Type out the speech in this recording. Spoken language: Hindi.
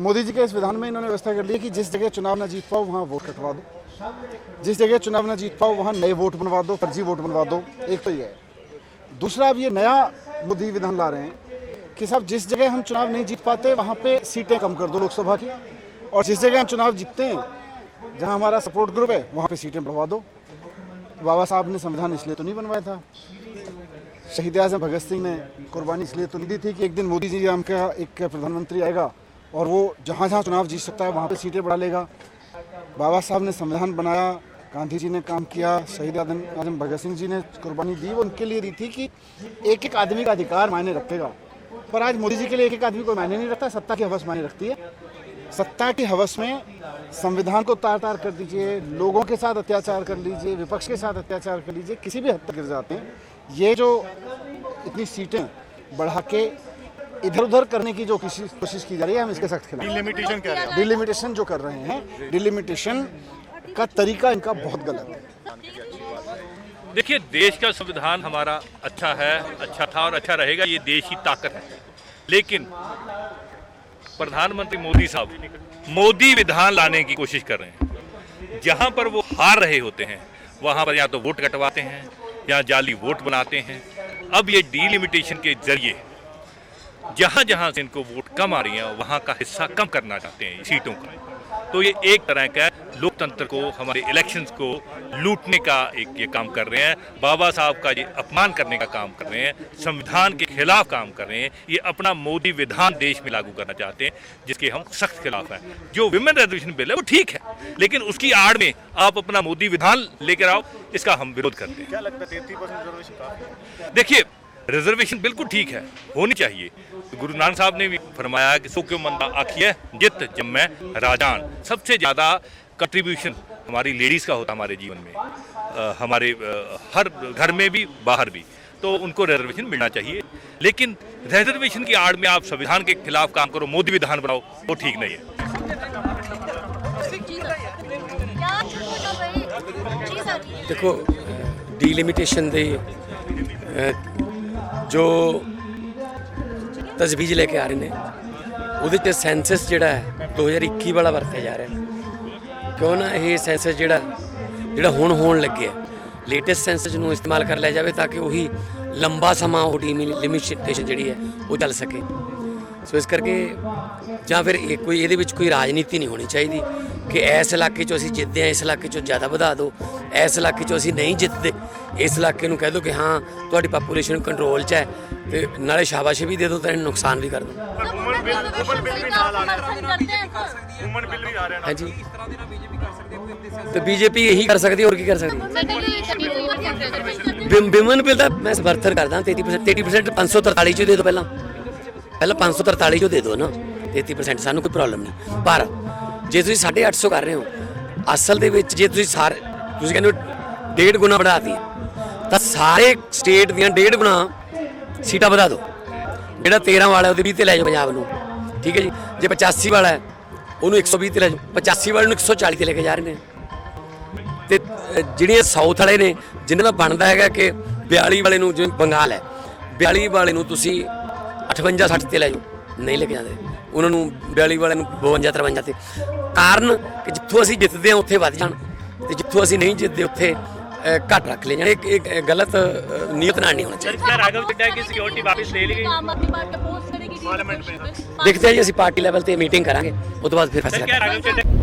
मोदी जी के इस विधान में इन्होंने व्यवस्था कर ली है कि जिस जगह चुनाव ना जीत पाओ वहाँ वोट कटवा दो, जिस जगह चुनाव ना जीत पाओ वहाँ नए वोट बनवा दो, फर्जी वोट बनवा दो। एक तो ये है। दूसरा, अब ये नया मोदी विधान ला रहे हैं कि साहब जिस जगह हम चुनाव नहीं जीत पाते वहाँ पे सीटें कम कर दो लोकसभा की, और जिस जगह हम चुनाव जीतते हैं जहाँ हमारा सपोर्ट ग्रुप है वहाँ पे सीटें बढ़वा दो। बाबा साहब ने संविधान इसलिए तो नहीं बनवाया था, शहीद आज़म भगत सिंह ने कुर्बानी इसलिए तो नहीं दी थी कि एक दिन मोदी जी नाम का एक प्रधानमंत्री आएगा और वो जहाँ जहाँ चुनाव जीत सकता है वहाँ पे सीटें बढ़ा लेगा। बाबा साहब ने संविधान बनाया, गांधी जी ने काम किया, शहीद आज़म भगत सिंह जी ने कुर्बानी दी, वो उनके लिए दी थी कि एक एक आदमी का अधिकार मायने रखेगा। पर आज मोदी जी के लिए एक एक आदमी को मायने नहीं रखता, सत्ता की हवस मायने रखती है। सत्ता की हवस में संविधान को तार तार कर दीजिए, लोगों के साथ अत्याचार कर लीजिए, विपक्ष के साथ अत्याचार कर लीजिए, किसी भी हद तक गिर जाते हैं। ये जो इतनी सीटें बढ़ा के इधर उधर करने की जो कोशिश की जा रही है, हम इसके सख्त खिलाफ। डिलिमिटेशन क्या है? डिलिमिटेशन जो कर रहे हैं, डिलिमिटेशन का तरीका इनका बहुत गलत है। देखिए, देश का संविधान हमारा अच्छा है, अच्छा था और अच्छा रहेगा, ये देश की ताकत है। लेकिन प्रधानमंत्री मोदी साहब मोदी विधान लाने की कोशिश कर रहे हैं। जहां पर वो हार रहे होते हैं वहां पर या तो वोट कटवाते हैं या जाली वोट बनाते हैं। अब ये डिलिमिटेशन के जरिए जहां जहां से इनको वोट कम आ रही हैं वहां का हिस्सा कम करना चाहते हैं सीटों का। तो ये एक तरह का लोकतंत्र को, हमारे इलेक्शंस को लूटने का एक ये काम कर रहे हैं। बाबा साहब का ये अपमान करने का काम कर रहे हैं, संविधान के खिलाफ काम कर रहे हैं। ये अपना मोदी विधान देश में लागू करना चाहते हैं, जिसके हम सख्त खिलाफ हैं। जो विमेन रिजर्वेशन बिल है वो ठीक है, लेकिन उसकी आड़ में आप अपना मोदी विधान लेकर आओ, इसका हम विरोध करते हैं। क्या लगता है 33% रिजर्वेशन का? देखिए, रिजर्वेशन बिल्कुल ठीक है, होनी चाहिए। गुरु नानक साहब ने भी फरमाया कि सो क्यों मंदा आखिए जित जम्मै राजान। सबसे ज़्यादा कंट्रीब्यूशन हमारी लेडीज़ का होता हमारे जीवन में, हमारे हर घर में भी बाहर भी, तो उनको रिजर्वेशन मिलना चाहिए। लेकिन रिजर्वेशन की आड़ में आप संविधान के खिलाफ काम करो, मोदी विधान बनाओ, वो ठीक नहीं है। देखो, डिलिमिटेशन दे जो तजवीज़ लेके आ रहे हैं ਉਹਦੇ 'ਚ ਸੈਂਸਸ ਜਿਹੜਾ ਹੈ 2021 ਵਾਲਾ ਵਰਤਿਆ ਜਾ ਰਿਹਾ। ਕਿਉਂ ਨਾ ਇਹ ਸੈਂਸਸ ਜਿਹੜਾ ਹੁਣ ਹੋਣ ਲੱਗਿਆ, ਲੇਟੈਸਟ ਸੈਂਸਸ ਨੂੰ ਇਸਤੇਮਾਲ ਕਰ ਲਿਆ ਜਾਵੇ ਤਾਂ ਕਿ ਉਹੀ ਲੰਬਾ ਸਮਾਂ ਉਹ ਡਿਲਿਮਿਟੇਸ਼ਨ ਜਿਹੜੀ ਹੈ ਉਹ ਚੱਲ ਸਕੇ। ਸੋ ਇਸ ਕਰਕੇ ਜਾਂ ਫਿਰ ਇਹ ਕੋਈ ਇਹਦੇ ਵਿੱਚ ਕੋਈ ਰਾਜਨੀਤੀ ਨਹੀਂ ਹੋਣੀ ਚਾਹੀਦੀ ਕਿ ਇਸ ਇਲਾਕੇ 'ਚੋਂ ਅਸੀਂ ਜਿੱਤਦੇ ਹਾਂ, ਇਸ ਇਲਾਕੇ 'ਚੋਂ ਜ਼ਿਆਦਾ ਵਧਾ ਦਿਓ, ਇਸ ਇਲਾਕੇ 'ਚੋਂ ਅਸੀਂ ਨਹੀਂ ਜਿੱਤਦੇ, ਇਸ ਇਲਾਕੇ ਨੂੰ ਕਹਿ ਦਿਓ ਕਿ ਹਾਂ ਤੁਹਾਡੀ ਪਾਪੂਲੇਸ਼ਨ ਕੰਟਰੋਲ 'ਚ ਹੈ, ਤੇ ਨਾਲੇ ਸ਼ਾਬਾਸ਼ੀ ਵੀ ਦੇ ਦਿਓ ਤੇ ਨੁਕਸਾਨ ਵੀ ਕਰ ਦਿਓ। ਹਾਂਜੀ, ਤੇ ਬੀਜੇਪੀ ਇਹੀ ਕਰ ਸਕਦੀ, ਹੋਰ ਕੀ ਕਰ ਸਕਦੀ? ਵਿਮਨ ਬਿੱਲ ਦਾ ਮੈਂ ਸਮਰਥਨ ਕਰਦਾ। 33% 543 'ਚ ਦੇ ਦਿਓ, ਪਹਿਲਾਂ 543 'ਚ ਦੇ ਦਿਓ ਨਾ। 33% ਸਾਨੂੰ ਕੋਈ ਪ੍ਰੋਬਲਮ ਨਹੀਂ। ਪਰ ਜੇ ਤੁਸੀਂ 850 ਕਰ ਰਹੇ ਹੋ, ਅਸਲ ਦੇ ਵਿੱਚ ਜੇ ਤੁਸੀਂ ਕਹਿੰਦੇ ਹੋ 1.5 ਗੁਣਾ ਵਧਾਤੀ, ਤਾਂ ਸਾਰੇ ਸਟੇਟ ਦੀਆਂ 1.5 ਗੁਣਾ ਸੀਟਾਂ ਵਧਾ ਦਿਓ। ਜਿਹੜਾ 13 ਵਾਲਾ ਉਹਦੇ 20 ਤੇ ਲੈ ਜਾਓ ਪੰਜਾਬ ਨੂੰ, ਠੀਕ ਹੈ ਜੀ। ਜੇ 85 ਵਾਲਾ ਹੈ ਉਹਨੂੰ 120 ਤੇ ਲੈ ਜਾਓ, 85 ਵਾਲੇ ਨੂੰ 140 ਤੇ ਲੈ ਕੇ ਜਾ ਰਹੇ ਨੇ। ਤੇ ਜਿਹੜੀਆਂ ਸਾਊਥ ਵਾਲੇ ਨੇ ਜਿਨ੍ਹਾਂ ਦਾ ਬਣਦਾ ਹੈਗਾ ਕਿ 42 ਵਾਲੇ ਨੂੰ, ਜਿਵੇਂ ਬੰਗਾਲ ਹੈ 42 ਵਾਲੇ ਨੂੰ ਤੁਸੀਂ 58-60 ਤੇ ਲੈ ਜਾਓ, ਨਹੀਂ ਲੈ ਕੇ ਜਾਂਦੇ ਉਹਨਾਂ ਨੂੰ। 42 ਵਾਲੇ ਨੂੰ 52-53 ਤੇ। ਕਾਰਨ ਕਿ ਜਿੱਥੋਂ ਅਸੀਂ ਜਿੱਤਦੇ ਹਾਂ ਉੱਥੇ ਵੱਧ ਜਾਣ, ਤੇ ਜਿੱਥੋਂ ਅਸੀਂ ਨਹੀਂ ਜਿੱਤਦੇ ਉੱਥੇ घट रख ले जाने। एक गलत नियत ना नहीं होना चाहिए। राघव चड्ढा की सिक्योरिटी वापस ले ली गई, देखते हैं जी, ਅਸੀਂ पार्टी लेवल ਤੇ मीटिंग करांगे, ਉਸ ਤੋਂ ਬਾਅਦ ਫਿਰ फैसला।